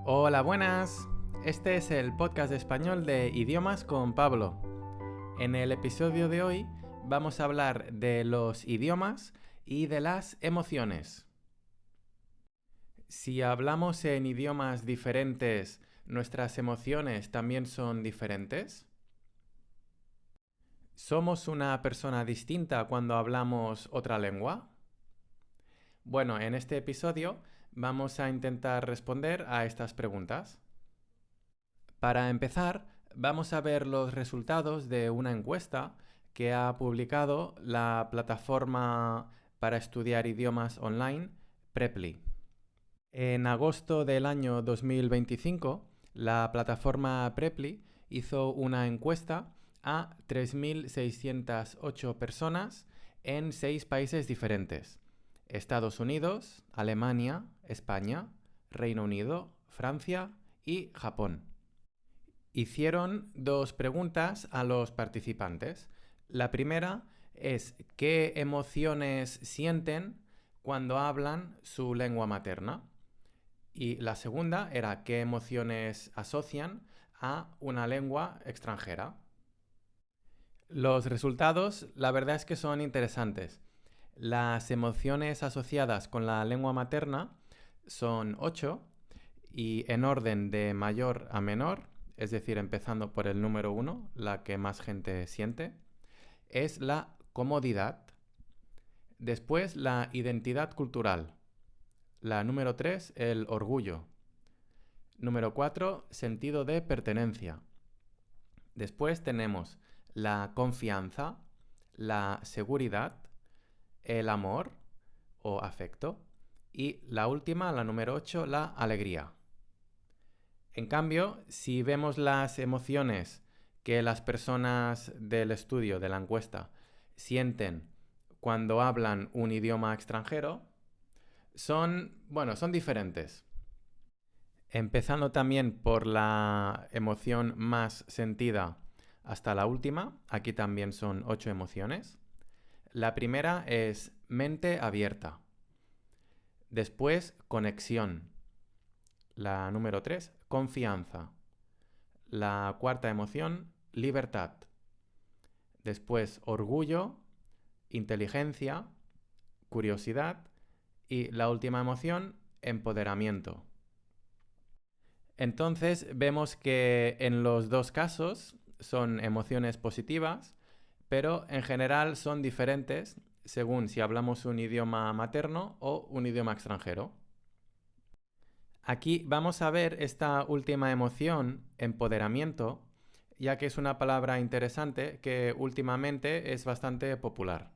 Hola, buenas. Este es el podcast de español de Idiomas con Pablo. En el episodio de hoy vamos a hablar de los idiomas y de las emociones. Si hablamos en idiomas diferentes, ¿nuestras emociones también son diferentes? ¿Somos una persona distinta cuando hablamos otra lengua? Bueno, en este episodio vamos a intentar responder a estas preguntas. Para empezar, vamos a ver los resultados de una encuesta que ha publicado la plataforma para estudiar idiomas online Preply. En agosto del año 2025, la plataforma Preply hizo una encuesta a 3.608 personas en 6 países diferentes: Estados Unidos, Alemania, España, Reino Unido, Francia y Japón. Hicieron 2 preguntas a los participantes. La primera es: ¿qué emociones sienten cuando hablan su lengua materna? Y la segunda era: ¿qué emociones asocian a una lengua extranjera? Los resultados, la verdad es que son interesantes. Las emociones asociadas con la lengua materna son 8 y en orden de mayor a menor, es decir, empezando por el número 1, la que más gente siente, es la comodidad. Después, la identidad cultural. La número 3, el orgullo. Número 4, sentido de pertenencia. Después tenemos la confianza, la seguridad, el amor o afecto. Y la última, la número 8, la alegría. En cambio, si vemos las emociones que las personas del estudio, de la encuesta, sienten cuando hablan un idioma extranjero, son diferentes. Empezando también por la emoción más sentida hasta la última, aquí también son 8 emociones. La primera es mente abierta. Después, conexión. La número 3, confianza. La cuarta emoción, libertad. Después, orgullo, inteligencia, curiosidad y la última emoción, empoderamiento. Entonces vemos que en los 2 casos son emociones positivas, pero en general son diferentes según si hablamos un idioma materno o un idioma extranjero. Aquí vamos a ver esta última emoción, empoderamiento, ya que es una palabra interesante que últimamente es bastante popular.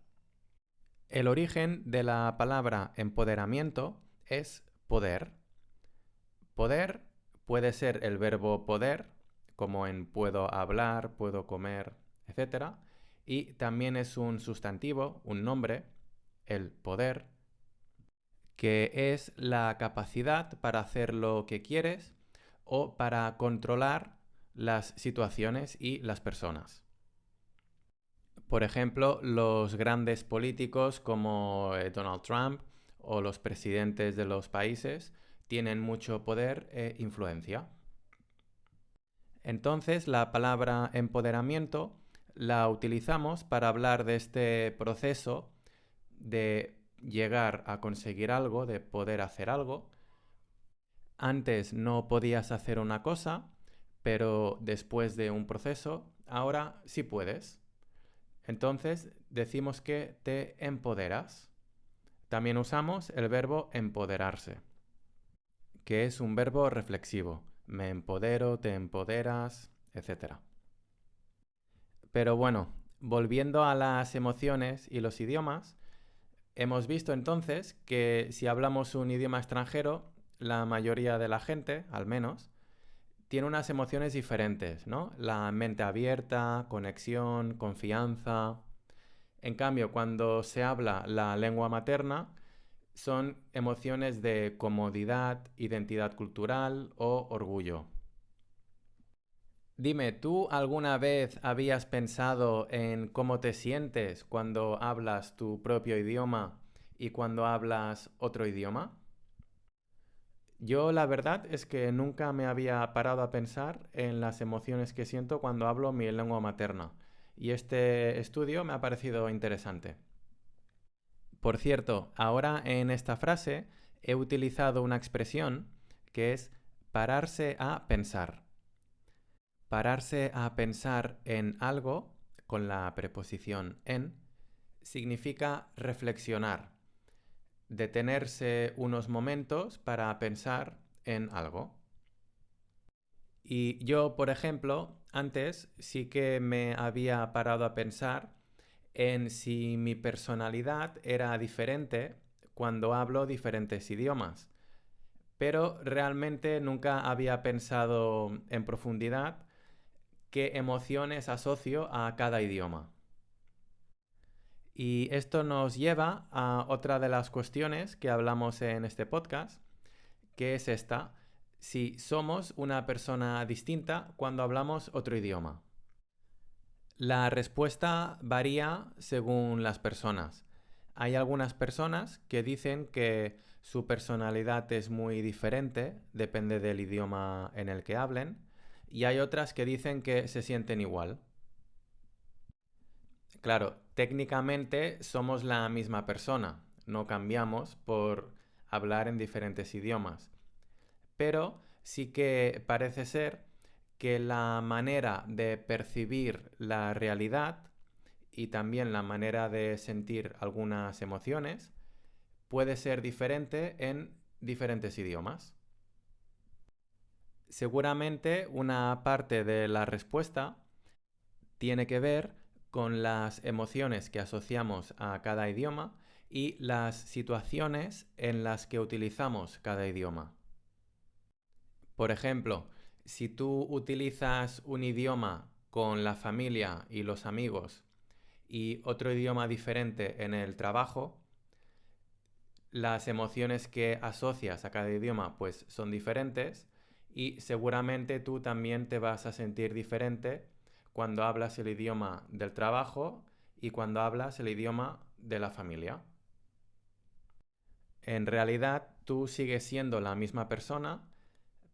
El origen de la palabra empoderamiento es poder. Poder puede ser el verbo poder, como en puedo hablar, puedo comer, etc. Y también es un sustantivo, un nombre, el poder, que es la capacidad para hacer lo que quieres o para controlar las situaciones y las personas. Por ejemplo, los grandes políticos como Donald Trump o los presidentes de los países tienen mucho poder e influencia. Entonces, la palabra empoderamiento la utilizamos para hablar de este proceso de llegar a conseguir algo, de poder hacer algo. Antes no podías hacer una cosa, pero después de un proceso, ahora sí puedes. Entonces decimos que te empoderas. También usamos el verbo empoderarse, que es un verbo reflexivo. Me empodero, te empoderas, etc. Pero bueno, volviendo a las emociones y los idiomas, hemos visto entonces que si hablamos un idioma extranjero, la mayoría de la gente, al menos, tiene unas emociones diferentes, ¿no? La mente abierta, conexión, confianza. En cambio, cuando se habla la lengua materna, son emociones de comodidad, identidad cultural o orgullo. Dime, ¿tú alguna vez habías pensado en cómo te sientes cuando hablas tu propio idioma y cuando hablas otro idioma? Yo la verdad es que nunca me había parado a pensar en las emociones que siento cuando hablo mi lengua materna, y este estudio me ha parecido interesante. Por cierto, ahora en esta frase he utilizado una expresión que es pararse a pensar. Pararse a pensar en algo con la preposición en significa reflexionar, detenerse unos momentos para pensar en algo. Y yo, por ejemplo, antes sí que me había parado a pensar en si mi personalidad era diferente cuando hablo diferentes idiomas, pero realmente nunca había pensado en profundidad qué emociones asocio a cada idioma. Y esto nos lleva a otra de las cuestiones que hablamos en este podcast, que es esta: si somos una persona distinta cuando hablamos otro idioma. La respuesta varía según las personas. Hay algunas personas que dicen que su personalidad es muy diferente, depende del idioma en el que hablen, y hay otras que dicen que se sienten igual. Claro, técnicamente somos la misma persona, no cambiamos por hablar en diferentes idiomas, pero sí que parece ser que la manera de percibir la realidad y también la manera de sentir algunas emociones puede ser diferente en diferentes idiomas. Seguramente una parte de la respuesta tiene que ver con las emociones que asociamos a cada idioma y las situaciones en las que utilizamos cada idioma. Por ejemplo, si tú utilizas un idioma con la familia y los amigos y otro idioma diferente en el trabajo, las emociones que asocias a cada idioma pues son diferentes, y seguramente tú también te vas a sentir diferente cuando hablas el idioma del trabajo y cuando hablas el idioma de la familia. En realidad tú sigues siendo la misma persona,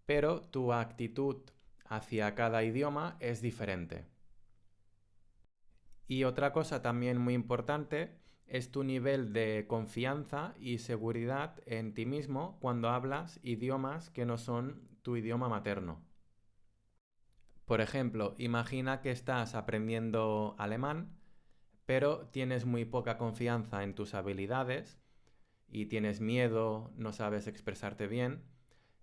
pero tu actitud hacia cada idioma es diferente. Y otra cosa también muy importante es tu nivel de confianza y seguridad en ti mismo cuando hablas idiomas que no son tu idioma materno. Por ejemplo, imagina que estás aprendiendo alemán, pero tienes muy poca confianza en tus habilidades y tienes miedo, no sabes expresarte bien.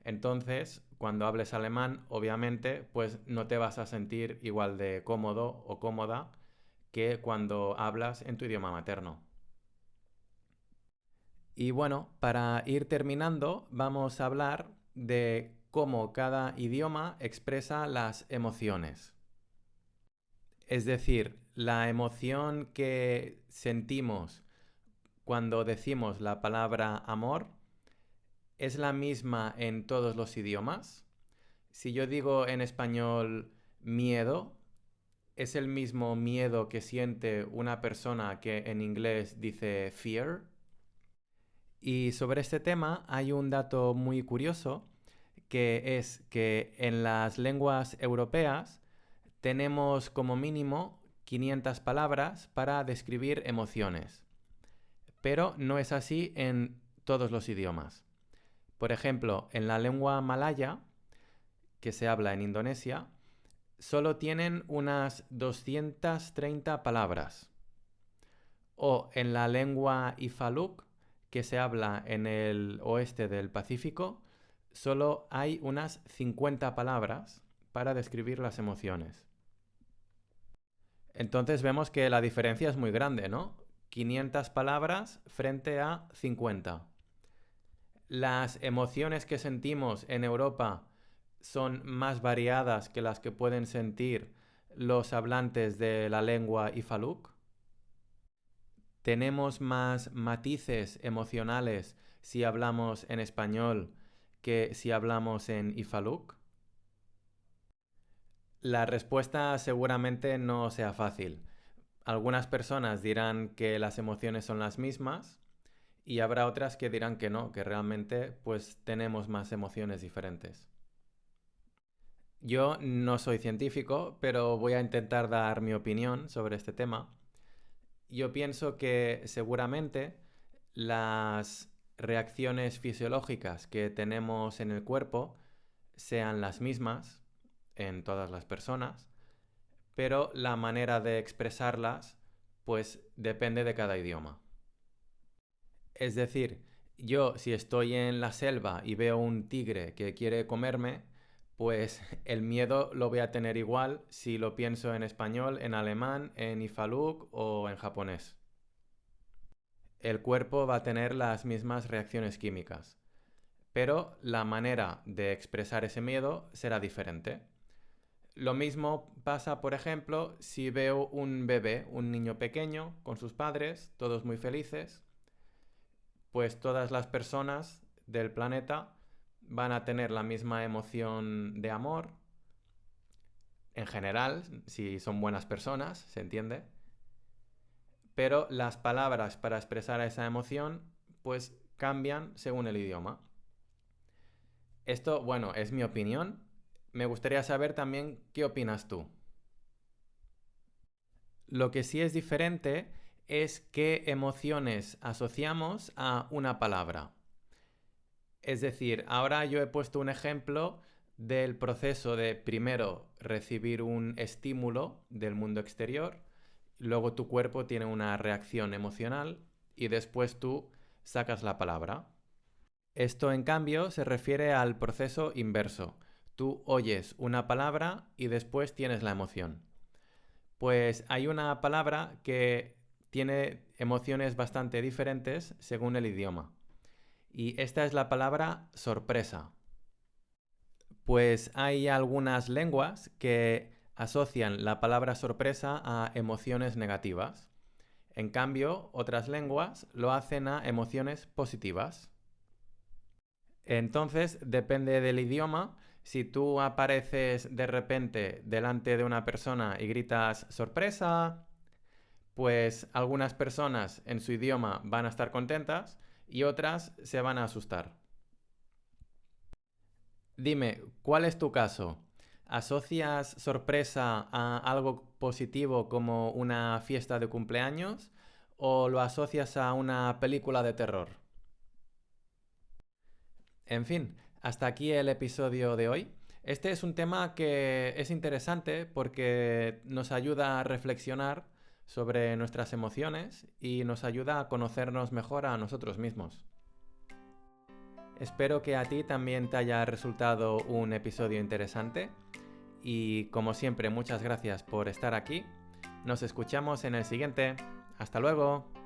Entonces, cuando hables alemán, obviamente, pues no te vas a sentir igual de cómodo o cómoda que cuando hablas en tu idioma materno. Y bueno, para ir terminando, vamos a hablar de cómo cada idioma expresa las emociones. Es decir, la emoción que sentimos cuando decimos la palabra amor es la misma en todos los idiomas. Si yo digo en español miedo, ¿es el mismo miedo que siente una persona que en inglés dice fear? Y sobre este tema hay un dato muy curioso, que es que en las lenguas europeas tenemos como mínimo 500 palabras para describir emociones, pero no es así en todos los idiomas. Por ejemplo, en la lengua malaya, que se habla en Indonesia, solo tienen unas 230 palabras. O en la lengua Ifaluk, que se habla en el oeste del Pacífico, solo hay unas 50 palabras para describir las emociones. Entonces vemos que la diferencia es muy grande, ¿no? 500 palabras frente a 50. Las emociones que sentimos en Europa son más variadas que las que pueden sentir los hablantes de la lengua Ifaluk. ¿Tenemos más matices emocionales si hablamos en español que si hablamos en Ifaluk? La respuesta seguramente no sea fácil. Algunas personas dirán que las emociones son las mismas y habrá otras que dirán que no, que realmente pues tenemos más emociones diferentes. Yo no soy científico, pero voy a intentar dar mi opinión sobre este tema. Yo pienso que seguramente las reacciones fisiológicas que tenemos en el cuerpo sean las mismas en todas las personas, pero la manera de expresarlas pues depende de cada idioma. Es decir, yo si estoy en la selva y veo un tigre que quiere comerme, pues el miedo lo voy a tener igual si lo pienso en español, en alemán, en ifaluk o en japonés. El cuerpo va a tener las mismas reacciones químicas, pero la manera de expresar ese miedo será diferente. Lo mismo pasa, por ejemplo, si veo un bebé, un niño pequeño, con sus padres, todos muy felices, pues todas las personas del planeta van a tener la misma emoción de amor, en general, si son buenas personas, ¿se entiende? Pero las palabras para expresar esa emoción, pues cambian según el idioma. Esto, bueno, es mi opinión. Me gustaría saber también qué opinas tú. Lo que sí es diferente es qué emociones asociamos a una palabra. Es decir, ahora yo he puesto un ejemplo del proceso de primero recibir un estímulo del mundo exterior, luego tu cuerpo tiene una reacción emocional y después tú sacas la palabra. Esto, en cambio, se refiere al proceso inverso. Tú oyes una palabra y después tienes la emoción. Pues hay una palabra que tiene emociones bastante diferentes según el idioma. Y esta es la palabra sorpresa. Pues hay algunas lenguas que asocian la palabra sorpresa a emociones negativas. En cambio, otras lenguas lo hacen a emociones positivas. Entonces, depende del idioma. Si tú apareces de repente delante de una persona y gritas sorpresa, pues algunas personas en su idioma van a estar contentas y otras se van a asustar. Dime, ¿cuál es tu caso? ¿Asocias sorpresa a algo positivo como una fiesta de cumpleaños o lo asocias a una película de terror? En fin, hasta aquí el episodio de hoy. Este es un tema que es interesante porque nos ayuda a reflexionar sobre nuestras emociones y nos ayuda a conocernos mejor a nosotros mismos. Espero que a ti también te haya resultado un episodio interesante y como siempre muchas gracias por estar aquí. Nos escuchamos en el siguiente. Hasta luego.